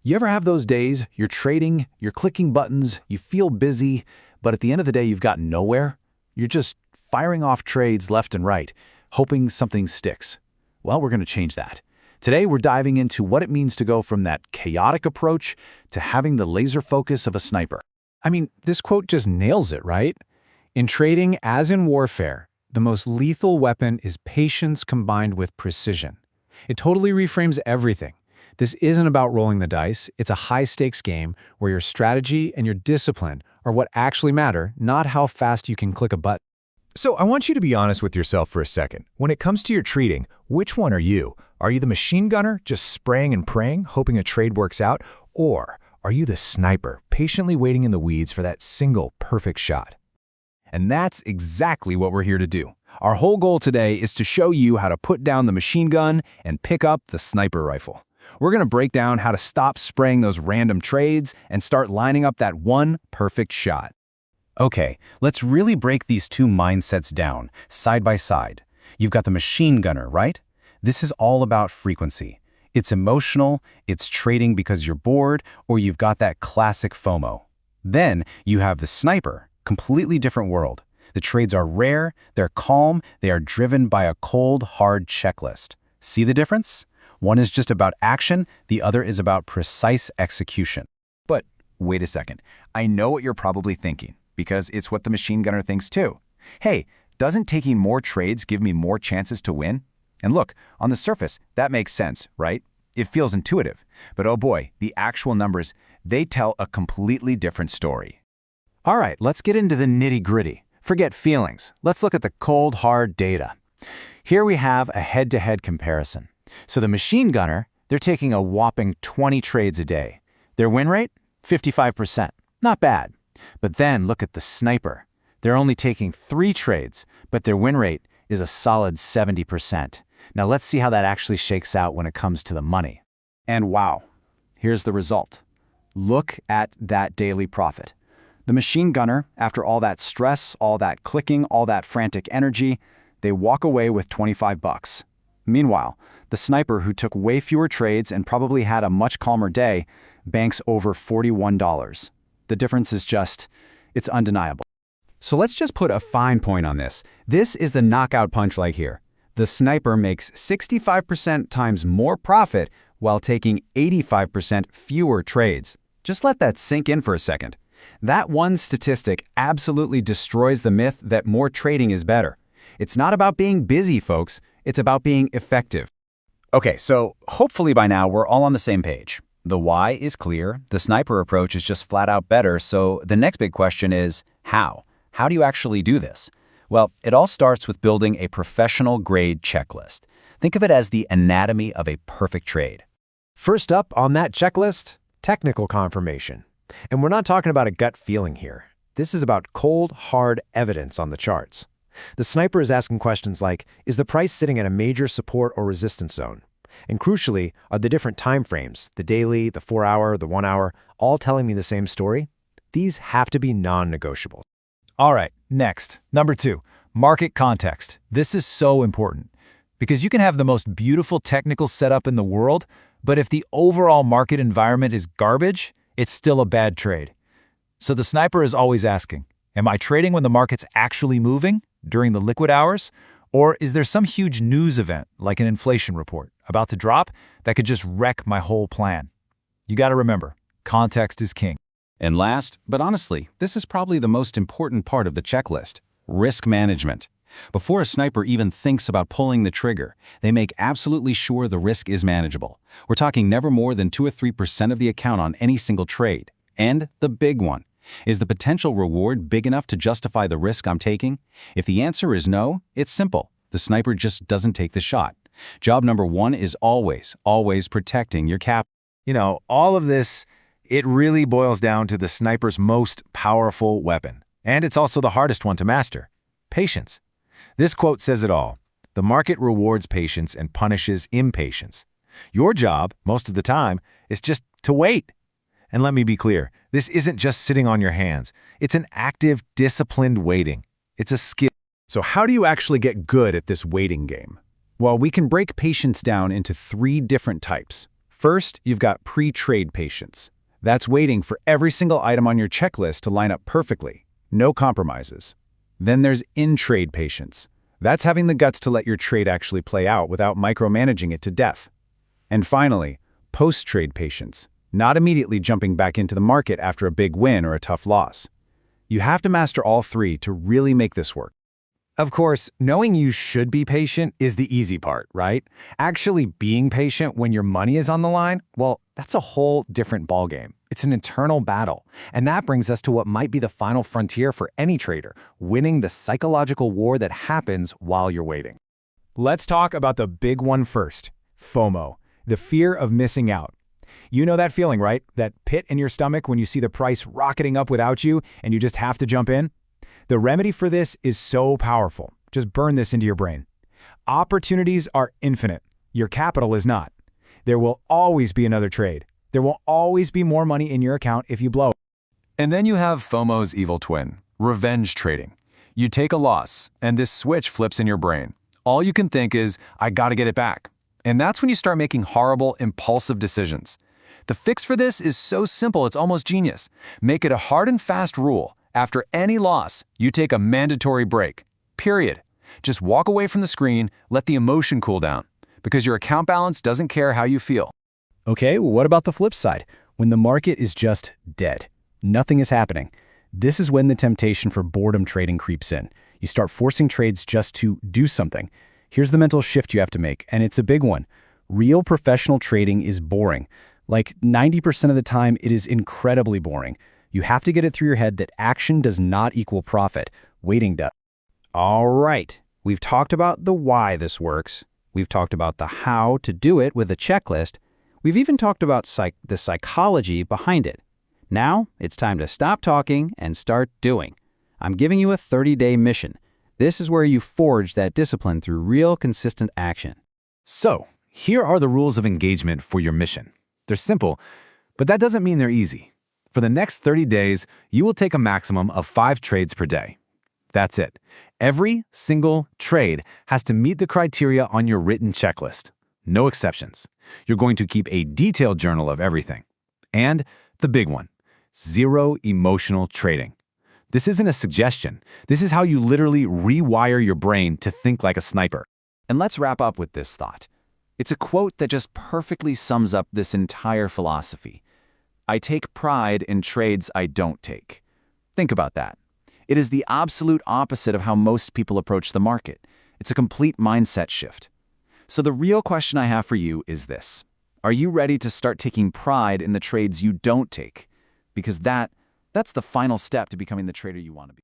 You ever have those days, you're trading, you're clicking buttons, you feel busy, but at the end of the day you've gotten nowhere? You're just firing off trades left and right, hoping something sticks. Well, we're going to change that. Today we're diving into what it means to go from that chaotic approach to having the laser focus of a sniper. I mean, this quote just nails it, right? In trading, as in warfare, the most lethal weapon is patience combined with precision. It totally reframes everything. This isn't about rolling the dice, it's a high-stakes game where your strategy and your discipline are what actually matter, not how fast you can click a button. So I want you to be honest with yourself for a second. When it comes to your trading, which one are you? Are you the machine gunner, just spraying and praying, hoping a trade works out? Or are you the sniper, patiently waiting in the weeds for that single perfect shot? And that's exactly what we're here to do. Our whole goal today is to show you how to put down the machine gun and pick up the sniper rifle. We're going to break down how to stop spraying those random trades and start lining up that one perfect shot. Okay, let's really break these two mindsets down, side by side. You've got the machine gunner, right? This is all about frequency. It's emotional, it's trading because you're bored, or you've got that classic FOMO. Then you have the sniper, completely different world. The trades are rare, they're calm, they are driven by a cold, hard checklist. See the difference? One is just about action, the other is about precise execution. But wait a second, I know what you're probably thinking, because it's what the machine gunner thinks too. Hey, doesn't taking more trades give me more chances to win? And look, on the surface, that makes sense, right? It feels intuitive. But oh boy, the actual numbers, they tell a completely different story. All right, let's get into the nitty-gritty. Forget feelings. Let's look at the cold, hard data. Here we have a head-to-head comparison. So the machine gunner, they're taking a whopping 20 trades a day. Their win rate? 55%. Not bad. But then look at the sniper. They're only taking 3 trades, but their win rate is a solid 70%. Now let's see how that actually shakes out when it comes to the money. And wow, here's the result. Look at that daily profit. The machine gunner, after all that stress, all that clicking, all that frantic energy, they walk away with 25 bucks. Meanwhile, the sniper, who took way fewer trades and probably had a much calmer day, banks over $41. The difference is it's undeniable. So let's just put a fine point on this. This is the knockout punch right here. The sniper makes 65% times more profit while taking 85% fewer trades. Just let that sink in for a second. That one statistic absolutely destroys the myth that more trading is better. It's not about being busy, folks. It's about being effective. Okay, so hopefully by now we're all on the same page. The why is clear, the sniper approach is just flat out better, so the next big question is how? How do you actually do this? Well, it all starts with building a professional-grade checklist. Think of it as the anatomy of a perfect trade. First up on that checklist, technical confirmation. And we're not talking about a gut feeling here. This is about cold, hard evidence on the charts. The sniper is asking questions like, is the price sitting at a major support or resistance zone? And crucially, are the different time frames, the daily, the 4-hour, the 1-hour, all telling me the same story? These have to be non-negotiable. All right, next, number 2, market context. This is so important because you can have the most beautiful technical setup in the world, but if the overall market environment is garbage, it's still a bad trade. So the sniper is always asking, am I trading when the market's actually moving during the liquid hours? Or is there some huge news event, like an inflation report, about to drop that could just wreck my whole plan? You got to remember, context is king. And last, but honestly, this is probably the most important part of the checklist, risk management. Before a sniper even thinks about pulling the trigger, they make absolutely sure the risk is manageable. We're talking never more than 2 or 3% of the account on any single trade. And the big one. Is the potential reward big enough to justify the risk I'm taking? If the answer is no, it's simple. The sniper just doesn't take the shot. Job number 1 is always protecting your cap. You know, all of this, it really boils down to the sniper's most powerful weapon. And it's also the hardest one to master. Patience. This quote says it all. The market rewards patience and punishes impatience. Your job, most of the time, is just to wait. And let me be clear, this isn't just sitting on your hands. It's an active, disciplined waiting. It's a skill. So how do you actually get good at this waiting game? Well, we can break patience down into 3 different types. First, you've got pre-trade patience. That's waiting for every single item on your checklist to line up perfectly. No compromises. Then there's in-trade patience. That's having the guts to let your trade actually play out without micromanaging it to death. And finally, post-trade patience. Not immediately jumping back into the market after a big win or a tough loss. You have to master all three to really make this work. Of course, knowing you should be patient is the easy part, right? Actually being patient when your money is on the line, well, that's a whole different ballgame. It's an internal battle. And that brings us to what might be the final frontier for any trader, winning the psychological war that happens while you're waiting. Let's talk about the big one first, FOMO, the fear of missing out. You know that feeling, right? That pit in your stomach when you see the price rocketing up without you and you just have to jump in? The remedy for this is so powerful. Just burn this into your brain. Opportunities are infinite. Your capital is not. There will always be another trade. There will always be more money in your account if you blow. And then you have FOMO's evil twin, revenge trading. You take a loss, and this switch flips in your brain. All you can think is, I gotta get it back. And that's when you start making horrible, impulsive decisions. The fix for this is so simple, it's almost genius. Make it a hard and fast rule. After any loss, you take a mandatory break. Period. Just walk away from the screen, let the emotion cool down. Because your account balance doesn't care how you feel. Okay, well, what about the flip side? When the market is just dead. Nothing is happening. This is when the temptation for boredom trading creeps in. You start forcing trades just to do something. Here's the mental shift you have to make, and it's a big one. Real professional trading is boring. Like 90% of the time, it is incredibly boring. You have to get it through your head that action does not equal profit. Waiting does. All right, we've talked about the why this works. We've talked about the how to do it with a checklist. We've even talked about the psychology behind it. Now, it's time to stop talking and start doing. I'm giving you a 30-day mission. This is where you forge that discipline through real, consistent action. So, here are the rules of engagement for your mission. They're simple, but that doesn't mean they're easy. For the next 30 days, you will take a maximum of 5 trades per day. That's it. Every single trade has to meet the criteria on your written checklist. No exceptions. You're going to keep a detailed journal of everything. And the big one, 0 emotional trading. This isn't a suggestion. This is how you literally rewire your brain to think like a sniper. And let's wrap up with this thought. It's a quote that just perfectly sums up this entire philosophy. I take pride in trades I don't take. Think about that. It is the absolute opposite of how most people approach the market. It's a complete mindset shift. So the real question I have for you is this. Are you ready to start taking pride in the trades you don't take? Because that's the final step to becoming the trader you want to be.